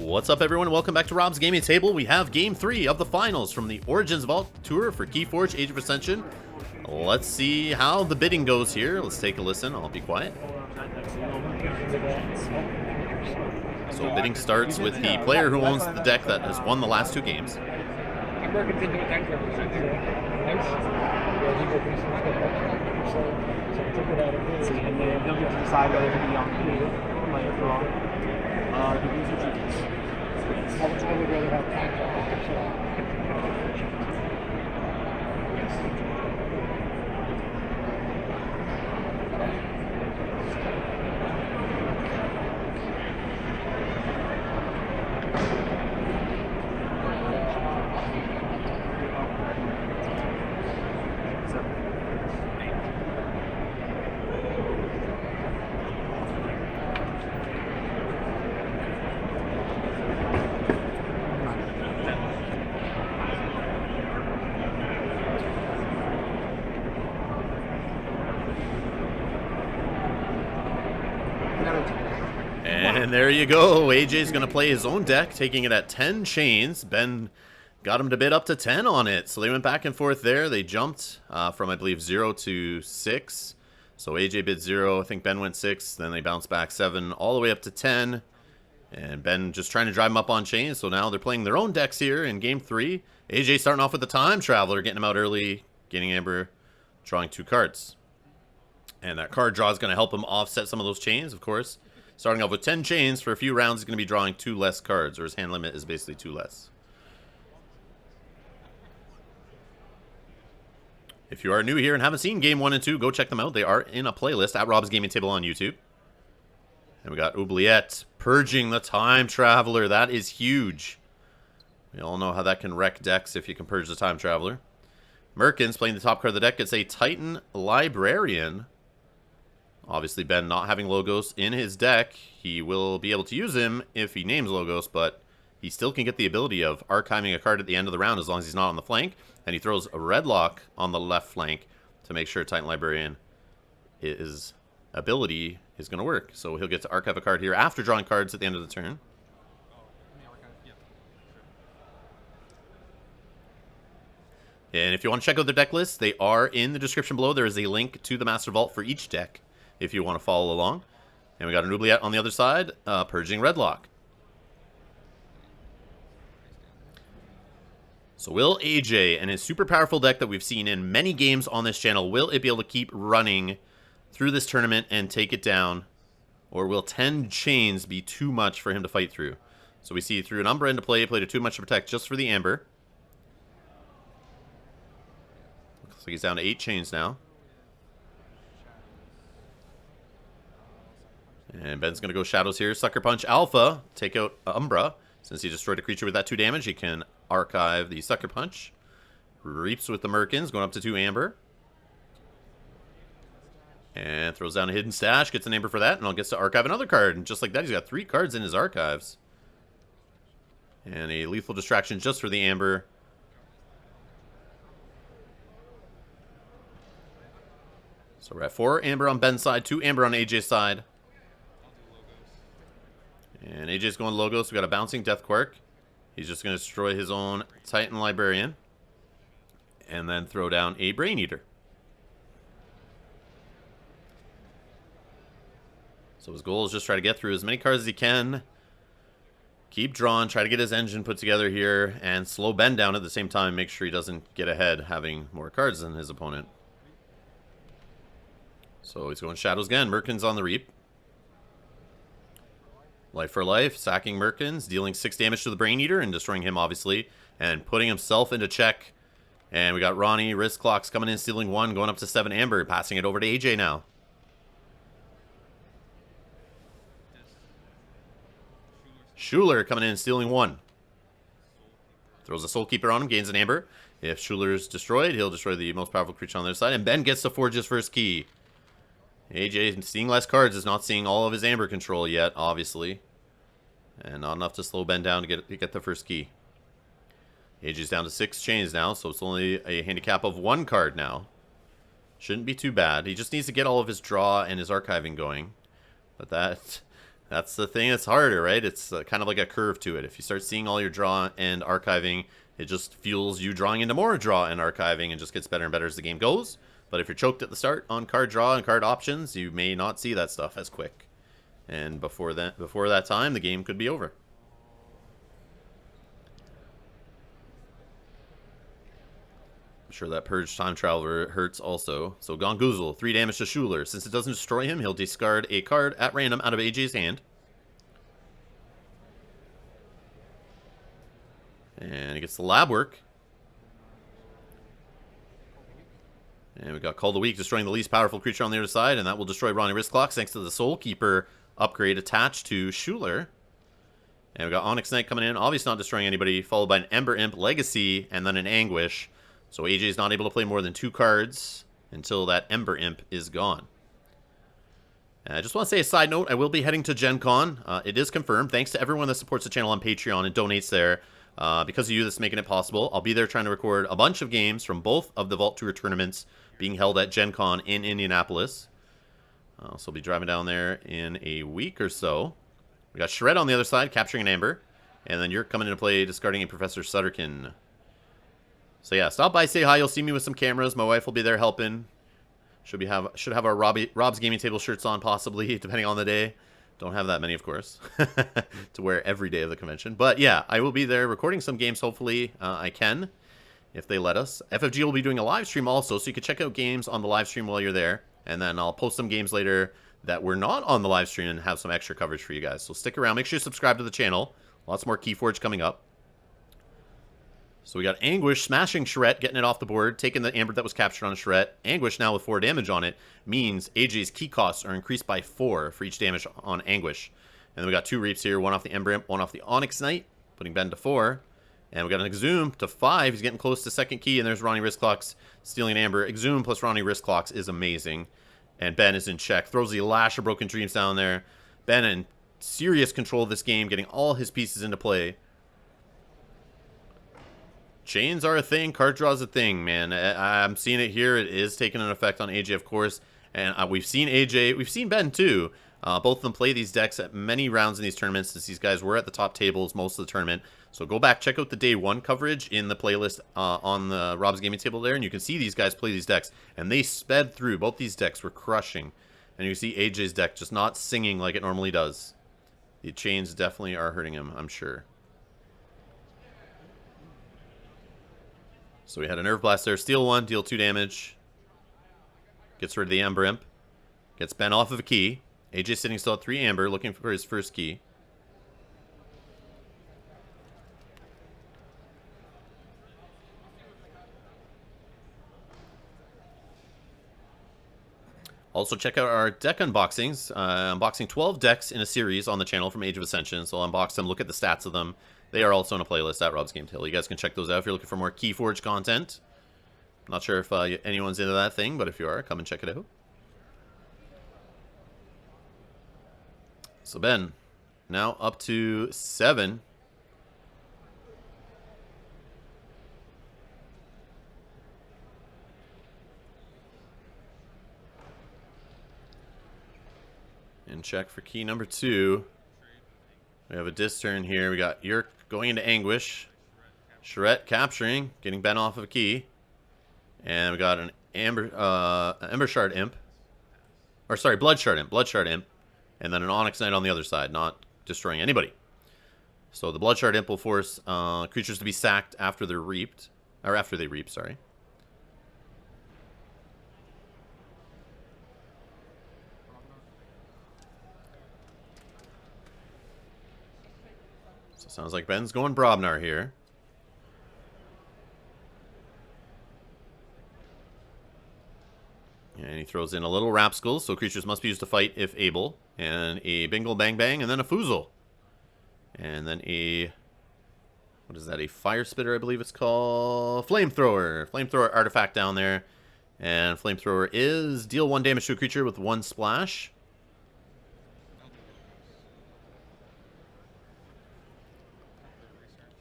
What's up, everyone? Welcome back to Rob's Gaming Table. We have Game 3 of the finals from the Origins Vault Tour for KeyForge Age of Ascension. Let's see how the bidding goes here. Let's take a listen. I'll be quiet. So bidding starts with the player who owns the deck that has won the last two games. And there you go. AJ's going to play his own deck, taking it at 10 chains. Ben got him to bid up to 10 on it. So they went back and forth there. They jumped from, I believe, 0 to 6. So AJ bid 0. I think Ben went 6. Then they bounced back 7 all the way up to 10. And Ben just trying to drive him up on chains. So now they're playing their own decks here in Game 3. AJ starting off with the Time Traveler, getting him out early, getting Amber, drawing 2 cards. And that card draw is going to help him offset some of those chains, of course. Starting off with 10 chains, for a few rounds, he's going to be drawing 2 less cards, or his hand limit is basically 2 less. If you are new here and haven't seen Game 1 and 2, go check them out. They are in a playlist at Rob's Gaming Table on YouTube. And we got Oubliette purging the Time Traveler. That is huge. We all know how that can wreck decks if you can purge the Time Traveler. Merkins, playing the top card of the deck, gets a Titan Librarian. Obviously, Ben not having Logos in his deck, he will be able to use him if he names Logos, but he still can get the ability of archiving a card at the end of the round as long as he's not on the flank. And he throws a red lock on the left flank to make sure Titan Librarian his ability is going to work. So he'll get to archive a card here after drawing cards at the end of the turn. And if you want to check out their deck list, they are in the description below. There is a link to the Master Vault for each deck if you want to follow along. And we got an Oubliette on the other side, purging Redlock. So will AJ and his super powerful deck that we've seen in many games on this channel, will it be able to keep running through this tournament and take it down? Or will 10 chains be too much for him to fight through? So we see through an Umbra into play, played a too much to protect just for the Amber. Looks like he's down to 8 chains now. And Ben's going to go Shadows here. Sucker Punch Alpha. Take out Umbra. Since he destroyed a creature with that 2 damage, he can archive the Sucker Punch. Reaps with the Merkins, going up to 2 Amber. And throws down a Hidden Stash. Gets an Amber for that. And I'll gets to archive another card. And just like that, he's got 3 cards in his archives. And a Lethal Distraction just for the Amber. So we're at 4 Amber on Ben's side, 2 Amber on AJ's side. And AJ's going Logos. We got a bouncing Death Quark. He's just going to destroy his own Titan Librarian. And then throw down a Brain Eater. So his goal is just try to get through as many cards as he can. Keep drawing, try to get his engine put together here. And slow Ben down at the same time. Make sure he doesn't get ahead having more cards than his opponent. So he's going Shadows again. Merkins on the Reap. Life for life, sacking Merkins, dealing 6 damage to the Brain Eater and destroying him, obviously, and putting himself into check. And we got Ronnie, wrist clocks coming in, stealing 1, going up to 7 Amber, passing it over to AJ now. Schuler coming in, stealing 1. Throws a Soul Keeper on him, gains an Amber. If Schuler's destroyed, he'll destroy the most powerful creature on their side. And Ben gets to forge his first key. AJ, seeing less cards, is not seeing all of his Amber control yet, obviously. And not enough to slow Ben down to get the first key. AJ's down to 6 chains now, so it's only a handicap of 1 card now. Shouldn't be too bad. He just needs to get all of his draw and his archiving going. But That's the thing that's harder, right? It's kind of like a curve to it. If you start seeing all your draw and archiving, it just fuels you drawing into more draw and archiving and just gets better and better as the game goes. But if you're choked at the start on card draw and card options, you may not see that stuff as quick. And before that time, the game could be over. I'm sure that Purge Time Traveler hurts also. So Gongoozle, 3 damage to Schuler. Since it doesn't destroy him, he'll discard a card at random out of AJ's hand. And he gets the lab work. And we got Call the Weak, destroying the least powerful creature on the other side, and that will destroy Ronnie Wristclocks thanks to the Soul Keeper upgrade attached to Schuler. And we got Onyx Knight coming in, obviously not destroying anybody, followed by an Ember Imp Legacy, and then an Anguish. So AJ is not able to play more than 2 cards until that Ember Imp is gone. And I just want to say a side note, I will be heading to Gen Con. It is confirmed, thanks to everyone that supports the channel on Patreon and donates there. Because of you, that's making it possible. I'll be there trying to record a bunch of games from both of the Vault Tour tournaments being held at Gen Con in Indianapolis. So I'll be driving down there in a week or so. We got Shred on the other side, capturing an Amber. And then you're coming into play, discarding a Professor Sutterkin. So yeah, stop by, say hi. You'll see me with some cameras. My wife will be there helping. Should have our Rob's Gaming Table shirts on, possibly, depending on the day. Don't have that many, of course, to wear every day of the convention. But yeah, I will be there recording some games, hopefully. I can, if they let us. FFG will be doing a live stream also, so you can check out games on the live stream while you're there. And then I'll post some games later that were not on the live stream and have some extra coverage for you guys. So stick around. Make sure you subscribe to the channel. Lots more KeyForge coming up. So we got Anguish smashing Charette, getting it off the board, taking the Amber that was captured on Charette. Anguish now with 4 damage on it means AJ's key costs are increased by 4 for each damage on Anguish. And then we got 2 Reaps here, one off the Ember Imp, one off the Onyx Knight, putting Ben to 4. And we got an Exhume to 5. He's getting close to second key, and there's Ronnie Wristclocks stealing an Amber. Exhume plus Ronnie Wristclocks is amazing. And Ben is in check. Throws the Lash of Broken Dreams down there. Ben in serious control of this game, getting all his pieces into play. Chains are a thing. Card draw is a thing, man. I'm seeing it here. It is taking an effect on AJ, of course. And we've seen AJ. We've seen Ben, too. Both of them play these decks at many rounds in these tournaments, since these guys were at the top tables most of the tournament. So go back, check out the Day 1 coverage in the playlist on the Rob's Gaming Table there, and you can see these guys play these decks. And they sped through. Both these decks were crushing. And you see AJ's deck just not singing like it normally does. The chains definitely are hurting him, I'm sure. So we had a Nerve Blast there. Steal 1, deal 2 damage. Gets rid of the Amber Imp. Gets Ben off of a key. AJ sitting still at 3 Amber, looking for his first key. Also, check out our deck unboxings. Unboxing 12 decks in a series on the channel from Age of Ascension. So I'll unbox them, look at the stats of them. They are also on a playlist at Rob's Game Table. You guys can check those out if you're looking for more KeyForge content. Not sure if anyone's into that thing, but if you are, come and check it out. So Ben, now up to 7. And check for key number 2. We have a disc turn here. We got Yerk going into Anguish. Charette capturing, getting Ben off of a key. And we got an Ember Shard Imp. Or sorry, Blood Shard Imp. And then an Onyx Knight on the other side, not destroying anybody. So the Blood Shard Imp will force creatures to be sacked after they're reaped. Or after they reap, sorry. So sounds like Ben's going Brobnar here. And he throws in a little Rapskull, so creatures must be used to fight if able. And a Bingle Bang Bang, and then a Foozle. And then a... what is that? A Fire Spitter, I believe it's called. Flamethrower. Flamethrower artifact down there. And Flamethrower is deal 1 damage to a creature with 1 splash.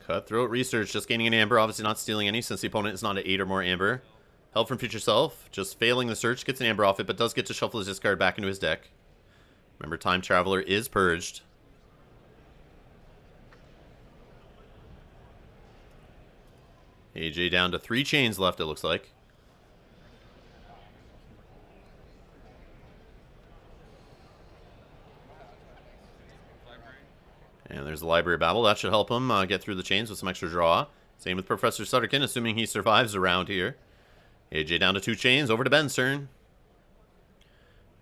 Cutthroat Research, just gaining an Amber, obviously not stealing any since the opponent is not at 8 or more Amber. Help from Future Self, just failing the search, gets an Amber off it, but does get to shuffle his discard back into his deck. Remember, Time Traveler is purged. AJ down to 3 chains left, it looks like. And there's the Library Babble. That should help him get through the chains with some extra draw. Same with Professor Sutterkin, assuming he survives around here. AJ down to 2 chains. Over to Ben's turn.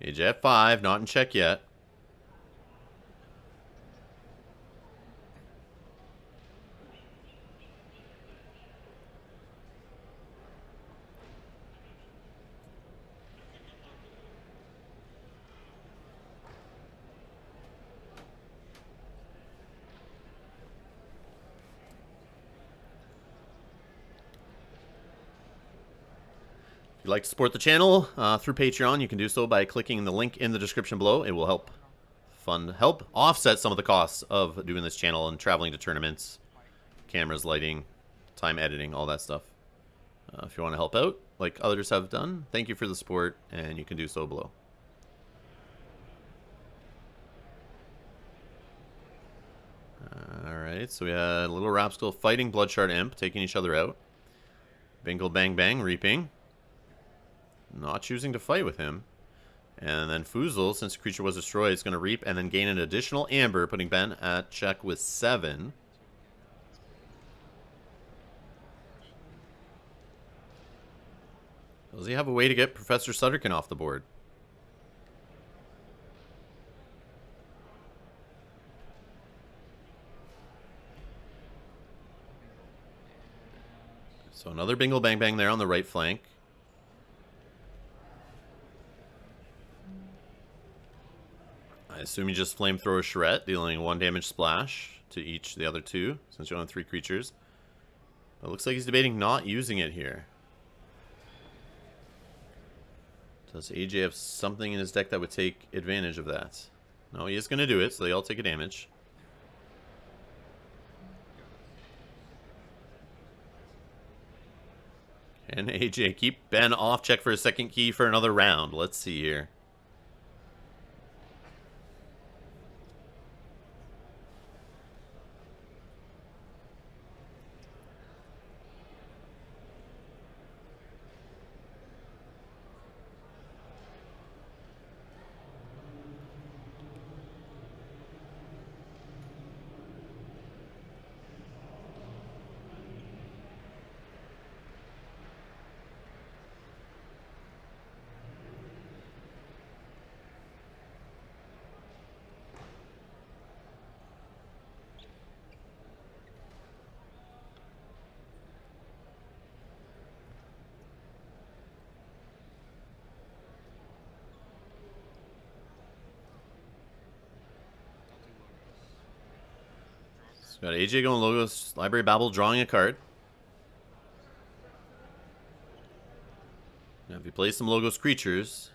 AJ at 5. Not in check yet. If you'd like to support the channel through Patreon, you can do so by clicking the link in the description below. It will help offset some of the costs of doing this channel and traveling to tournaments, cameras, lighting, time editing, all that stuff. If you want to help out, like others have done, thank you for the support, and you can do so below. Alright, so we had Little Rapskull fighting Bloodshard Imp, taking each other out. Bingle Bang Bang reaping. Not choosing to fight with him. And then Foozle, since the creature was destroyed, is going to reap and then gain an additional Amber, putting Ben at check with 7. Does he have a way to get Professor Sutterkin off the board? So another Bingle Bang Bang there on the right flank. I assume you just Flamethrower Charette, dealing 1 damage splash to each the other 2, since you own 3 creatures. But it looks like he's debating not using it here. Does AJ have something in his deck that would take advantage of that? No, he is going to do it, so they all take a damage. And AJ keep Ben off check for a second key for another round. Let's see here. So got AJ going Logos, Library Babble, drawing a card. Now if you play some Logos creatures,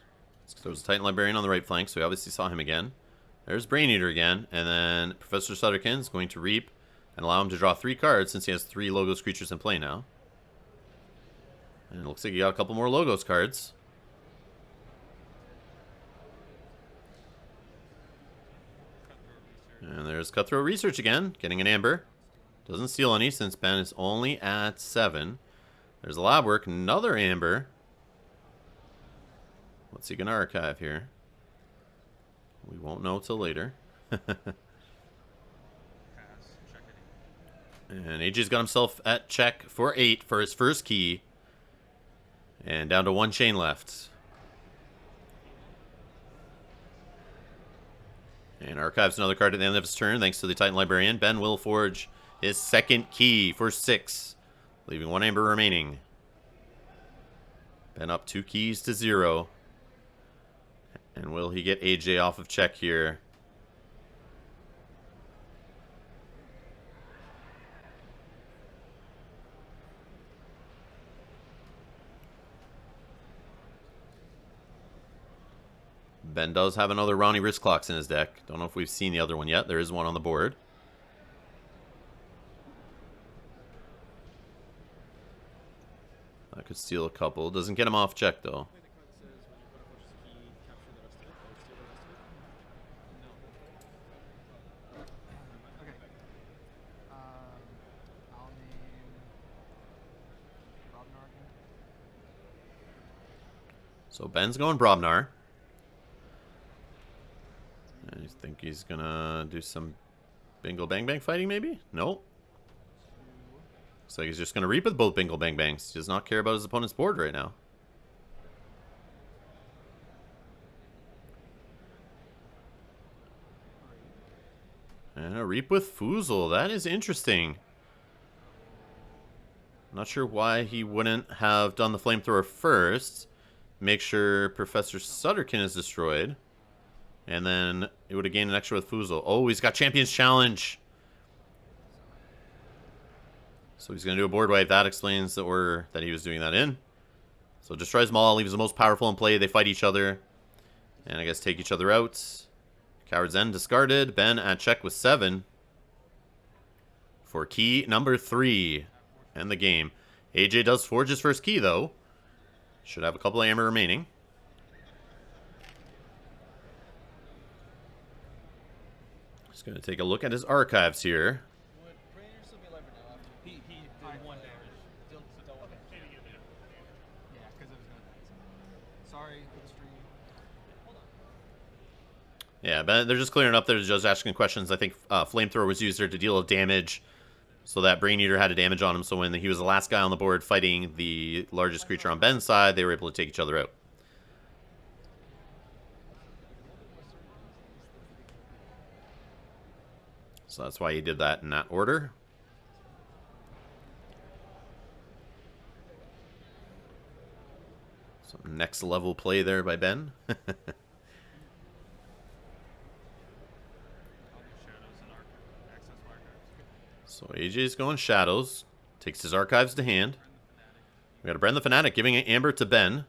there was a Titan Librarian on the right flank, so we obviously saw him again. There's Brain Eater again, and then Professor Sutterkin is going to reap and allow him to draw 3 cards since he has 3 Logos creatures in play now. And it looks like he got a couple more Logos cards. And there's Cutthroat Research again, getting an Amber. Doesn't steal any since Ben is only at 7. There's a Lab Work, another Amber. What's he gonna archive here? We won't know till later. And AJ's got himself at check for 8 for his first key. And down to 1 chain left. And archives another card at the end of his turn, thanks to the Titan Librarian. Ben will forge his second key for 6, leaving 1 Amber remaining. Ben up 2 keys to 0. And will he get AJ off of check here? Ben does have another Ronnie Wrist Clocks in his deck. Don't know if we've seen the other one yet. There is one on the board. I could steal a couple. Doesn't get him off check, though. So Ben's going Brobnar. I think he's gonna do some Bingo Bang Bang fighting, maybe? Nope. Looks like he's just gonna reap with both Bingo Bang Bangs. He does not care about his opponent's board right now. And a reap with Foozle. That is interesting. Not sure why he wouldn't have done the flamethrower first. Make sure Professor Sutterkin is destroyed. And then it would have gained an extra with Foozle. Oh, he's got Champion's Challenge. So he's going to do a board wipe. That explains the order that he was doing that in. So destroys them all. Leaves the most powerful in play. They fight each other. And I guess take each other out. Coward's End discarded. Ben at check with 7. For key number 3. And the game. AJ does forge his first key, though. Should have a couple of ammo remaining. Just going to take a look at his archives here. Yeah, but they're just clearing up. They're just asking questions. I think Flamethrower was used there to deal damage. So that Brain Eater had a damage on him. So when he was the last guy on the board fighting the largest creature on Ben's side, they were able to take each other out. So that's why he did that in that order. Some next level play there by Ben. So AJ's going Shadows. Takes his archives to hand. We got a Bren the Fanatic giving an Amber to Ben.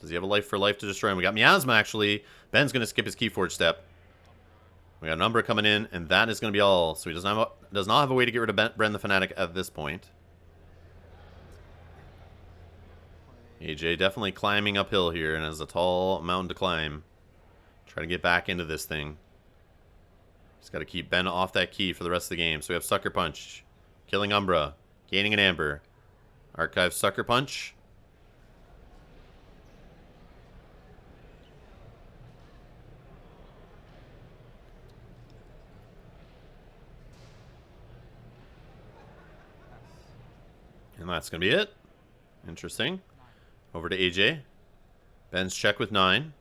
Does he have a life for life to destroy him? We got Miasma, actually. Ben's going to skip his KeyForge step. We got an Umbra coming in, and that is going to be all. So he does not have a way to get rid of Bren the Fanatic at this point. AJ definitely climbing uphill here, and has a tall mountain to climb. Try to get back into this thing. Just got to keep Ben off that key for the rest of the game. So we have Sucker Punch, killing Umbra, gaining an Amber. Archive Sucker Punch. And that's going to be it. Interesting. Over to AJ. Ben's check with 9.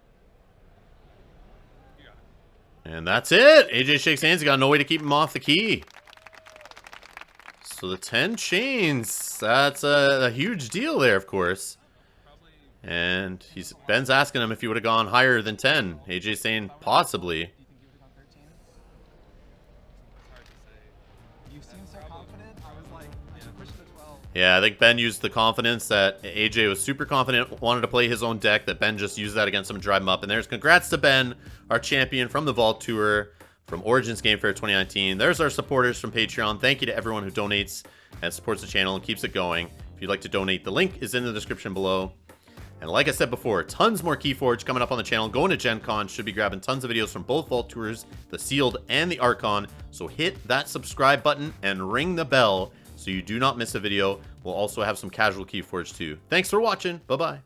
And that's it. AJ shakes hands. He got no way to keep him off the key. So the 10 chains. That's a huge deal there, of course. And Ben's asking him if he would have gone higher than 10. AJ's saying possibly. Yeah, I think Ben used the confidence that AJ was super confident, wanted to play his own deck, that Ben just used that against him to drive him up. And there's congrats to Ben, our champion from the Vault Tour, from Origins Game Fair 2019. There's our supporters from Patreon. Thank you to everyone who donates and supports the channel and keeps it going. If you'd like to donate, the link is in the description below. And like I said before, tons more KeyForge coming up on the channel. Going to Gen Con, should be grabbing tons of videos from both Vault Tours, the Sealed and the Archon. So hit that subscribe button and ring the bell so you do not miss a video. We'll also have some casual KeyForge too. Thanks for watching. Bye-bye.